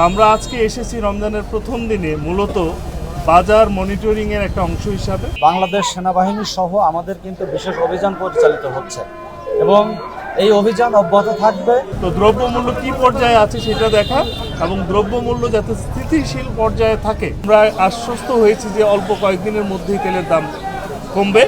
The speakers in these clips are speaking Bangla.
আমরা আজকে এসেছি রমজানের প্রথম দিনে মূলত বাজার মনিটরিং এর একটা অংশ হিসাবে। বাংলাদেশ সেনাবাহিনী সহ আমাদের কিন্তু বিশেষ অভিযান পরিচালিত হচ্ছে এবং এই অভিযান অব্যাহত থাকবে। তো দ্রব্যমূল্য কি পর্যায়ে আছে সেটা দেখা এবং দ্রব্যমূল্য যাতে স্থিতিশীল পর্যায়ে থাকে। আমরা আশ্বস্ত হয়েছি যে অল্প কয়েকদিনের মধ্যেই তেলের দাম কমবে।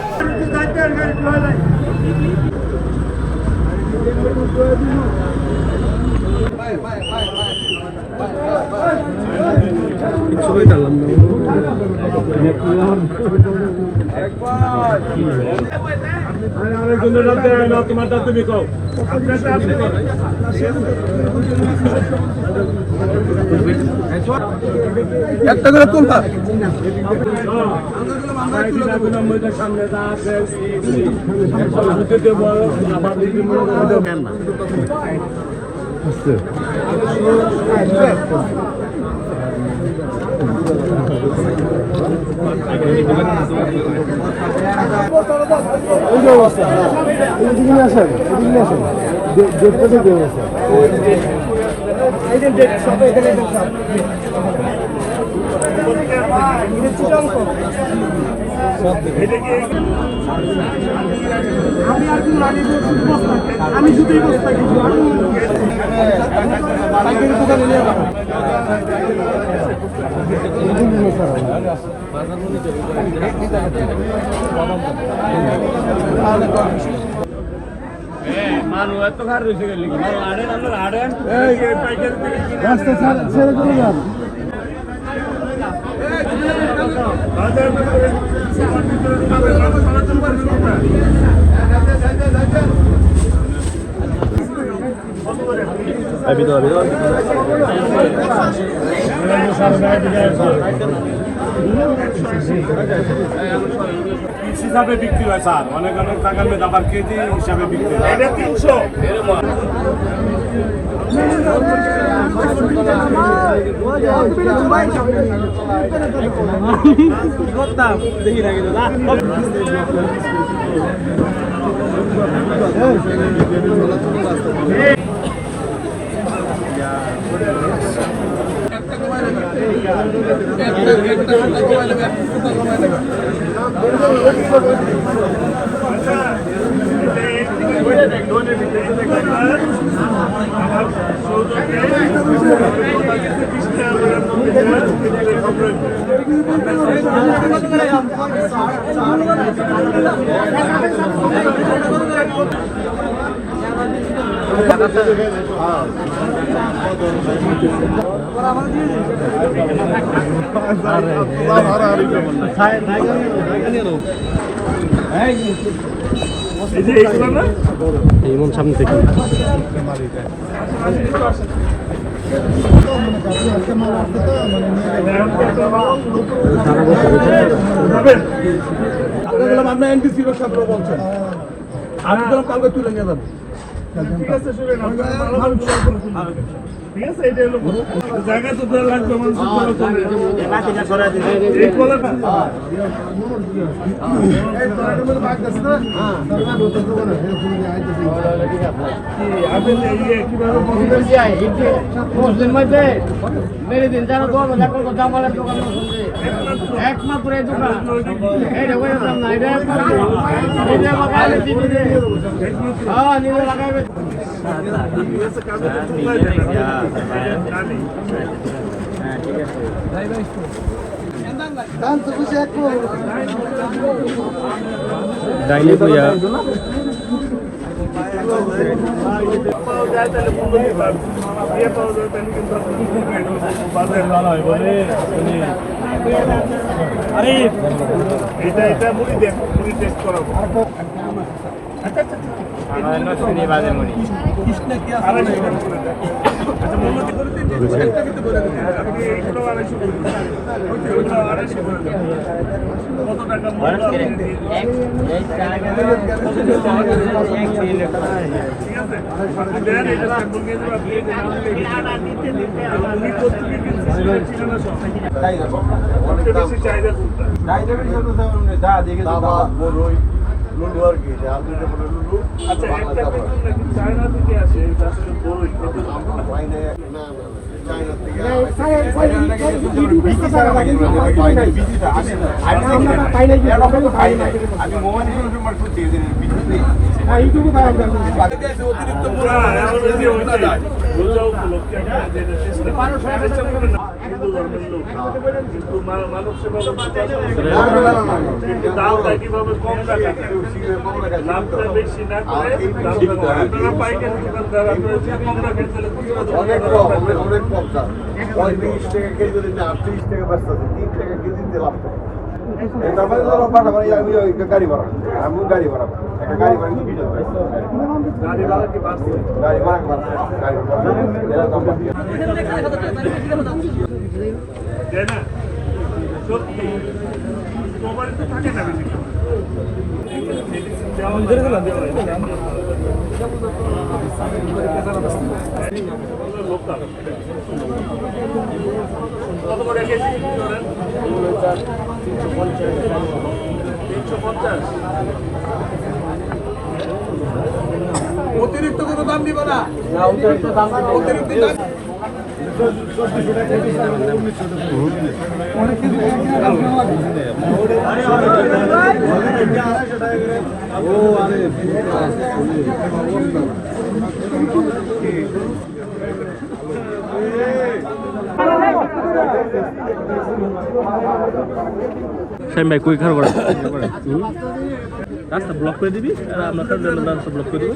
একটা করে তুলতা আমি শুধুই বস্তা কিছু মানুষ এত খারাপ রয়েছে আড়েন আমরা আড়েন রাস্তা ছেড়ে চলে যান। হিসাবে বিক্রি হয় স্যার, অনেক অনেক টাকার মেয়ে আবার কেজি হিসাবে বিক্রি হয়। এটা 300 দেখি না কিন্তু এমন সামনে থেকে আপনার এনটিসি সব বলছেন, আমি কালকে তুলে নিয়ে যাবেন। ঠিক আছে, ঠিক আছে, এটা হলো জায়গা তো লাগবে একমাত্র এই দোকান নিজে লাগাইবে। ডাইলে কইয়া আরে এটা মুড়ি দেন, মুড়ি টেস্ট করাবো। লুলু আর কি লুলু। আচ্ছা, একটা চায়না থেকে আসে, এটা আসলে বড়ই, না মানব সেবা দামটা কিভাবে কম রাখা লাভটা বেশি না করে আপনারা পাইকারি দোকানদার আপনারা কম রাখেন তাহলে অনেক কম স্যার 35 টাকা কেজি যদি 38 টাকা ব্যস্ত আছে 3 টাকা কেজিতে লাভ করে তারপরে ধরো পাঠাবাড়ি আমি ওই গাড়ি ভাড়া আমি গাড়ি ভাড়া একটা গাড়ি ভাড়া কি বিজন গাড়ি ভাড়া কি বাড়ছে গাড়ি ভাড়া গাড়ি ভাড়া এরা দাম বাড়ছে তাই না সত্যি তোমার তো থাকে না বেশি লোকাল কত করে কেজি ধরেন 350 অতিরিক্ত কোনো দাম দিব না অতিরিক্ত দাম শাইম ভাই কই খার করে রাস্তা ব্লক করে দিবি আর আমরা রাস্তা ব্লক করে দিব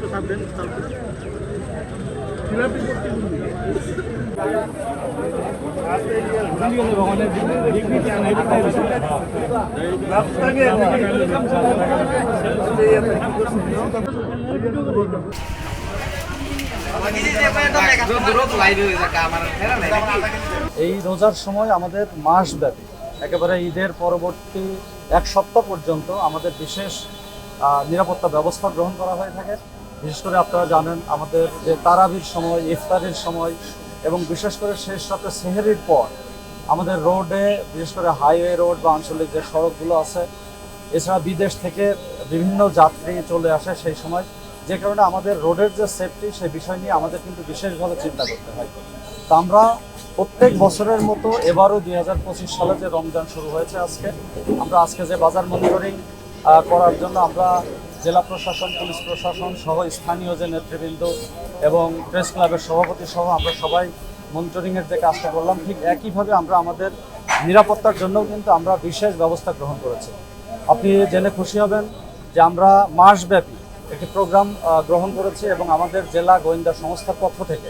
এই রোজার সময় আমাদের মাসব্যাপী একেবারে ঈদের পরবর্তী এক সপ্তাহ পর্যন্ত আমাদের বিশেষ নিরাপত্তা ব্যবস্থা গ্রহণ করা হয়ে থাকে। বিশেষ করে আপনারা জানেন আমাদের যে তারাবির সময়, ইফতারের সময় এবং বিশেষ করে শেষ রাতে সেহরির পর আমাদের রোডে, বিশেষ করে হাইওয়ে রোড বা আঞ্চলিক যে সড়কগুলো আছে, এছাড়া বিদেশ থেকে বিভিন্ন যাত্রী চলে আসে সেই সময়, যে কারণে আমাদের রোডের যে সেফটি সেই বিষয় নিয়ে আমাদের কিন্তু বিশেষভাবে চিন্তা করতে হয়। তো আমরা প্রত্যেক বছরের মতো এবারও 2025 সালে যে রমজান শুরু হয়েছে আমরা আজকে যে বাজার মনিটরিং করার জন্য আমরা জেলা প্রশাসন, পুলিশ প্রশাসন সহ স্থানীয় যে নেতৃবৃন্দ এবং প্রেস ক্লাবের সভাপতি সহ আমরা সবাই মনিটরিংয়ের যে কাজটা করলাম, ঠিক একইভাবে আমরা আমাদের নিরাপত্তার জন্যও কিন্তু আমরা বিশেষ ব্যবস্থা গ্রহণ করেছি। আপনি জেনে খুশি হবেন যে আমরা মাসব্যাপী একটি প্রোগ্রাম গ্রহণ করেছি এবং আমাদের জেলা গোয়েন্দা সংস্থার পক্ষ থেকে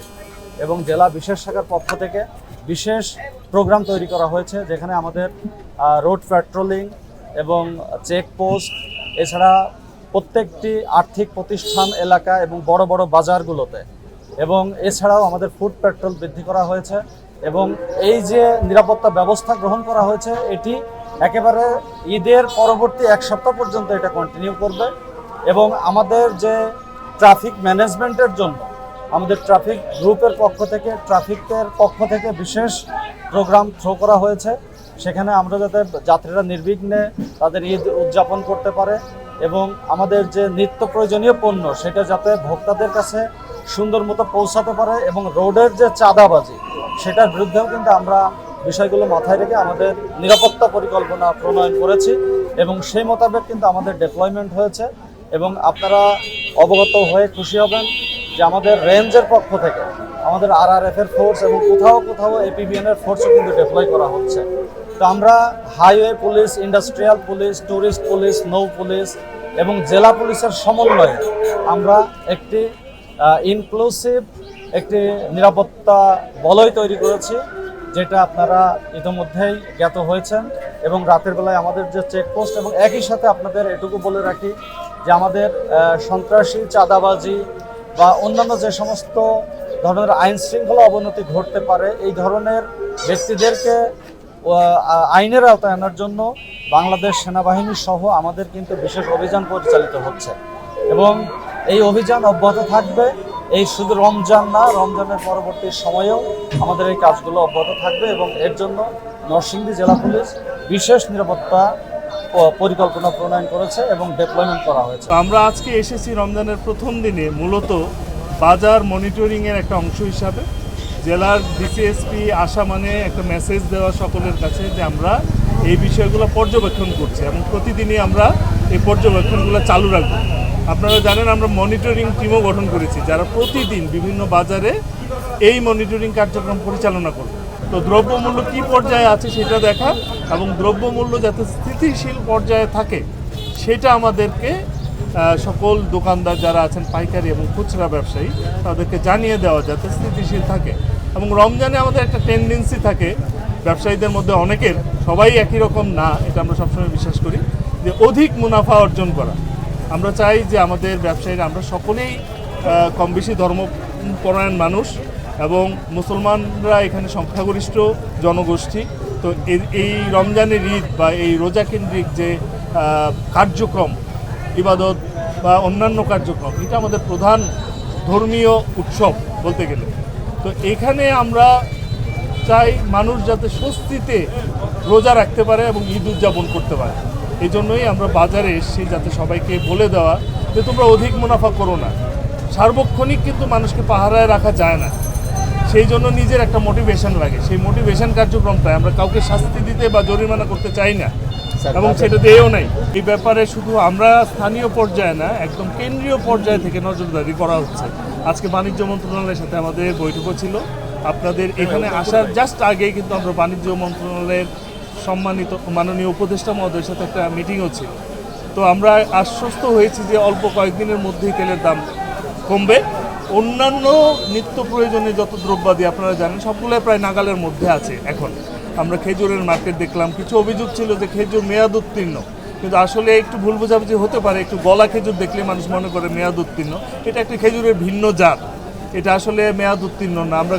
এবং জেলা বিশেষ শাখার পক্ষ থেকে বিশেষ প্রোগ্রাম তৈরি করা হয়েছে, যেখানে আমাদের রোড প্যাট্রোলিং এবং চেকপোস্ট, এছাড়া প্রত্যেকটি আর্থিক প্রতিষ্ঠান এলাকা এবং বড় বড় বাজারগুলোতে, এবং এছাড়াও আমাদের ফুড পেট্রোল বৃদ্ধি করা হয়েছে। এবং এই যে নিরাপত্তা ব্যবস্থা গ্রহণ করা হয়েছে এটি একেবারে ঈদের পরবর্তী এক সপ্তাহ পর্যন্ত এটা কন্টিনিউ করবে। এবং আমাদের যে ট্রাফিক ম্যানেজমেন্টের জন্য আমাদের ট্রাফিক গ্রুপের পক্ষ থেকে, ট্রাফিকের পক্ষ থেকে বিশেষ প্রোগ্রাম থ্রো করা হয়েছে, সেখানে আমরা যাতে যাত্রীরা নির্বিঘ্নে তাদের ঈদ উদযাপন করতে পারে এবং আমাদের যে নিত্য প্রয়োজনীয় পণ্য সেটা যাতে ভোক্তাদের কাছে সুন্দর মতো পৌঁছাতে পারে, এবং রোডের যে চাঁদাবাজি সেটার বিরুদ্ধেও কিন্তু আমরা বিষয়গুলো মাথায় রেখে আমাদের নিরাপত্তা পরিকল্পনা প্রণয়ন করেছি এবং সেই মোতাবেক কিন্তু আমাদের ডেপ্লয়মেন্ট হয়েছে। এবং আপনারা অবগত হয়ে খুশি হবেন যে আমাদের রেঞ্জের পক্ষ থেকে আমাদের RRF এর ফোর্স এবং কোথাও কোথাও APBN এর ফোর্সও কিন্তু ডেপ্লয় করা হচ্ছে। তো আমরা highway police, industrial police, tourist police, নৌ পুলিশ এবং জেলা পুলিশের সমন্বয়ে আমরা একটি ইনক্লুসিভ একটি নিরাপত্তা বলয় তৈরি করেছি, যেটা আপনারা ইতিমধ্যেই জ্ঞাত হয়েছেন। এবং রাতের বেলায় আমাদের যে চেকপোস্ট, এবং একই সাথে আপনাদের এটুকু বলে রাখি যে আমাদের সন্ত্রাসী, চাঁদাবাজি বা অন্যান্য যে সমস্ত ধরনের আইন শৃঙ্খলা অবনতি ঘটতে পারে, এই ধরনের ব্যক্তিদেরকে আইনের আওতায় আনার জন্য বাংলাদেশ সেনাবাহিনী সহ আমাদের কিন্তু বিশেষ অভিযান পরিচালিত হচ্ছে এবং এই অভিযান অব্যাহত থাকবে। এই শুধু রমজান না, রমজানের পরবর্তী সময়েও আমাদের এই কাজগুলো অব্যাহত থাকবে এবং এর জন্য নরসিংদী জেলা পুলিশ বিশেষ নিরাপত্তা পরিকল্পনা প্রণয়ন করেছে এবং ডেপ্লয়মেন্ট করা হয়েছে। আমরা আজকে এসেছি রমজানের প্রথম দিনে মূলত বাজার মনিটরিংয়ের একটা অংশ হিসাবে। জেলার ডিসিএসপি আসা মানে একটা মেসেজ দেওয়া সকলের কাছে যে আমরা এই বিষয়গুলো পর্যবেক্ষণ করছি এবং প্রতিদিনই আমরা এই পর্যবেক্ষণগুলো চালু রাখবো। আপনারা জানেন আমরা মনিটরিং টিমও গঠন করেছি যারা প্রতিদিন বিভিন্ন বাজারে এই মনিটরিং কার্যক্রম পরিচালনা করবে। তো দ্রব্যমূল্য কী পর্যায়ে আছে সেটা দেখা এবং দ্রব্যমূল্য যাতে স্থিতিশীল পর্যায়ে থাকে সেটা আমাদেরকে সকল দোকানদার যারা আছেন পাইকারি এবং খুচরা ব্যবসায়ী তাদেরকে জানিয়ে দেওয়া যাতে স্থিতিশীল থাকে। এবং রমজানে আমাদের একটা টেন্ডেন্সি থাকে ব্যবসায়ীদের মধ্যে অনেকের, সবাই একই রকম না, এটা আমরা সবসময় বিশ্বাস করি যে অধিক মুনাফা অর্জন করা। আমরা চাই যে আমাদের ব্যবসায়ীরা আমরা সকলেই কম বেশি ধর্মপরায়ণ মানুষ এবং মুসলমানরা এখানে সংখ্যাগরিষ্ঠ জনগোষ্ঠী। তো এই রমজানের ঈদ বা এই রোজা কেন্দ্রিক যে কার্যক্রম ইবাদত বা অন্যান্য কার্যক্রম এটা আমাদের প্রধান ধর্মীয় উৎসব বলতে গেলে। তো এখানে আমরা চাই মানুষ যাতে স্বস্তিতে রোজা রাখতে পারে এবং ঈদ উদযাপন করতে পারে। এই জন্যই আমরা বাজারে এসে যাতে সবাইকে বলে দেওয়া যে তোমরা অধিক মুনাফা করো না। সার্বক্ষণিক কিন্তু মানুষকে পাহারায় রাখা যায় না, সেই জন্য নিজের একটা মোটিভেশন লাগে। সেই মোটিভেশন কার্যক্রমটায় আমরা কাউকে শাস্তি দিতে বা জরিমানা করতে চাই না এবং সেটা দিয়েও নাই। এই ব্যাপারে শুধু আমরা স্থানীয় পর্যায়ে না, একদম কেন্দ্রীয় পর্যায় থেকে নজরদারি করা হচ্ছে। আজকে বাণিজ্য মন্ত্রণালয়ের সাথে আমাদের বৈঠকও ছিল। আপনাদের এখানে আসার জাস্ট আগেই কিন্তু আমরা বাণিজ্য মন্ত্রণালয়ের সম্মানিত মাননীয় উপদেষ্টা মহোদয়ের সাথে একটা মিটিংও ছিল। তো আমরা আশ্বস্ত হয়েছি যে অল্প কয়েকদিনের মধ্যেই তেলের দাম কমবে। অন্যান্য নিত্য প্রয়োজনীয় যত দ্রব্যাদি আপনারা জানেন সবগুলোই প্রায় নাগালের মধ্যে আছে। এখন আমরা খেজুরের মার্কেট দেখলাম, কিছু অভিযোগ ছিল যে খেজুর মেয়াদ উত্তীর্ণ, কিন্তু আসলে একটু ভুল বোঝাবুঝি হতে পারে। একটু গলা খেজুর দেখলে মানুষ মনে করে মেয়াদ উত্তীর্ণ, এটা একটা খেজুরের ভিন্ন জাত, এটা আসলে মেয়াদ উত্তীর্ণ না। আমরা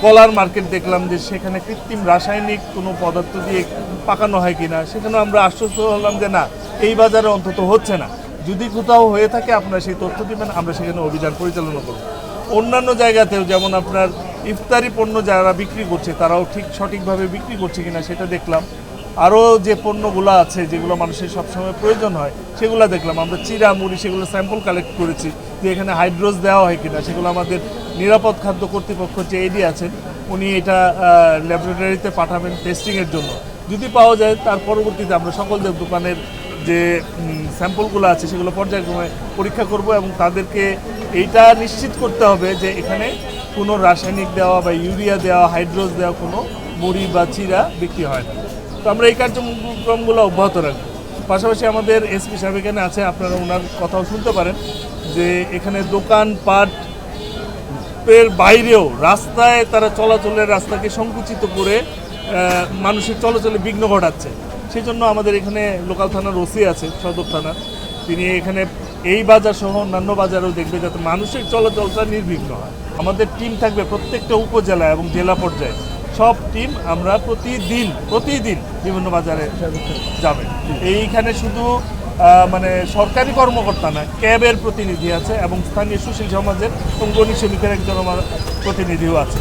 কলার মার্কেট দেখলাম যে সেখানে কৃত্রিম রাসায়নিক কোনো পদার্থ দিয়ে পাকানো হয় কিনা, সেখানেও আমরা আশ্বস্ত হলাম যে না, এই বাজারে অন্তত হচ্ছে না। যদি কোথাও হয়ে থাকে আপনারা সেই তথ্য দেবেন, আমরা সেখানে অভিযান পরিচালনা করব। অন্যান্য জায়গাতেও যেমন আপনার ইফতারি পণ্য যারা বিক্রি করছে তারাও ঠিক সঠিকভাবে বিক্রি করছে কিনা সেটা দেখলাম। আরও যে পণ্যগুলো আছে যেগুলো মানুষের সবসময় প্রয়োজন হয় সেগুলো দেখলাম। আমরা চিরা মুড়ি সেগুলো স্যাম্পল কালেক্ট করেছি যে এখানে হাইড্রোজ দেওয়া হয় কিনা, সেগুলো আমাদের নিরাপদ খাদ্য কর্তৃপক্ষ যে এডি আছেন উনি এটা ল্যাবরেটরিতে পাঠাবেন টেস্টিংয়ের জন্য। যদি পাওয়া যায় তার পরবর্তীতে আমরা সকলদের দোকানের যে স্যাম্পলগুলো আছে সেগুলো পর্যায়ক্রমে পরীক্ষা করব এবং তাদেরকে এইটা নিশ্চিত করতে হবে যে এখানে কোনো রাসায়নিক দেওয়া বা ইউরিয়া দেওয়া হাইড্রোজ দেওয়া কোনো মুড়ি বা চিরা বিক্রি হয় না। তো আমরা এই কার্যক্রমগুলো অব্যাহত রাখবো। পাশাপাশি আমাদের এসপি সাহেব এখানে আছে, আপনারা ওনার কথাও শুনতে পারেন যে এখানে দোকানপাটের বাইরেও রাস্তায় তারা চলাচলের রাস্তাকে সংকুচিত করে মানুষের চলাচলে বিঘ্ন ঘটাচ্ছে। সেই জন্য আমাদের এখানে লোকাল থানার ওসি আছে, সদর থানার, তিনি এখানে এই বাজার সহ অন্যান্য বাজারেও দেখবে যাতে মানুষের চলাচলটা নির্বিঘ্ন হয়। আমাদের টিম থাকবে প্রত্যেকটা উপজেলা এবং জেলা পর্যায়ে, সব টিম আমরা প্রতিদিন বিভিন্ন বাজারে যাবে। এইখানে শুধু মানে সরকারি কর্মকর্তা না, ক্যাবের প্রতিনিধি আছে এবং স্থানীয় সুশীল সমাজের এবং গণিত শ্রমিকের একজন আমার প্রতিনিধিও আছে।